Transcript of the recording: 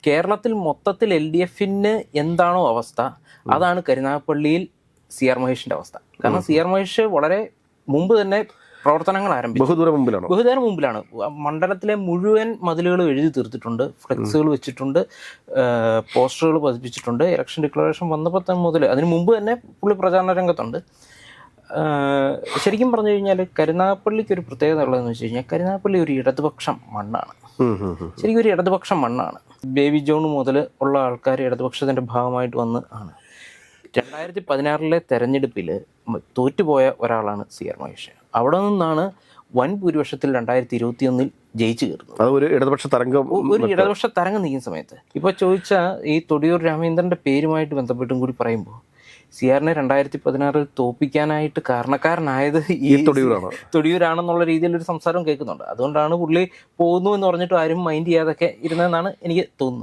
കേരളത്തിൽ മൊത്തത്തിൽ LDF-ന് എന്താണോ അവസ്ഥ അതാണ് കരുനാഗപ്പള്ളിയിൽ CR മഹേഷിൻ്റെ അവസ്ഥ. കാരണം CR മഹേഷ് വളരെ മുമ്പ് തന്നെ പ്രവർത്തനങ്ങൾ ആരംഭിച്ചു. ബഹുദൂരം മുമ്പിലാണ്. മണ്ഡലത്തിലെ മുഴുവൻ മതിലുകളും എഴുതി തീർത്തിട്ടുണ്ട്, ഫ്ലെക്സുകൾ വെച്ചിട്ടുണ്ട്, പോസ്റ്ററുകൾ പതിപ്പിച്ചിട്ടുണ്ട്. ഇലക്ഷൻ ഡിക്ലറേഷൻ വന്നപ്പോൾ മുതൽ അതിന് മുമ്പ് തന്നെ പുള്ളി പ്രചാരണ രംഗത്തുണ്ട്. ശരിക്കും പറഞ്ഞു കഴിഞ്ഞാൽ കരുനാഗപ്പള്ളിക്ക് ഒരു പ്രത്യേകത ഉള്ളതെന്ന് വെച്ച് കഴിഞ്ഞാൽ കരുനാഗപ്പള്ളി ഒരു ഇടതുപക്ഷം മണ്ണാണ്. ശരിക്കും ഒരു ഇടതുപക്ഷം മണ്ണാണ്. ബേബി ജോൺ മുതൽ ഉള്ള ആൾക്കാർ ഇടതുപക്ഷത്തിൻ്റെ ഭാഗമായിട്ട് വന്ന് ആണ്. 2016 തെരഞ്ഞെടുപ്പിൽ തോറ്റുപോയ ഒരാളാണ് CR മഹേഷ്. അവിടെ നിന്നാണ് വൻ ഭൂരിപക്ഷത്തിൽ 2021 ജയിച്ചു കയറുന്നത്. അത് ഒരു ഇടതുപക്ഷ തരംഗം നീക്കുന്ന സമയത്ത് ഇപ്പോൾ ചോദിച്ച ഈ തൊടിയൂർ രാമേന്ദ്രൻ്റെ പേരുമായിട്ട് ബന്ധപ്പെട്ടും കൂടി പറയുമ്പോൾ CR-നെ 2016 തോപ്പിക്കാനായിട്ട് കാരണക്കാരനായത് ഈ തൊടിയൂരാണെന്നുള്ള രീതിയിലൊരു സംസാരം കേൾക്കുന്നുണ്ട്. അതുകൊണ്ടാണ് പുള്ളി പോകുന്നു എന്ന് പറഞ്ഞിട്ട് ആരും മൈൻഡ് ചെയ്യാതൊക്കെ ഇരുന്നതെന്നാണ് എനിക്ക് തോന്നുന്നത്.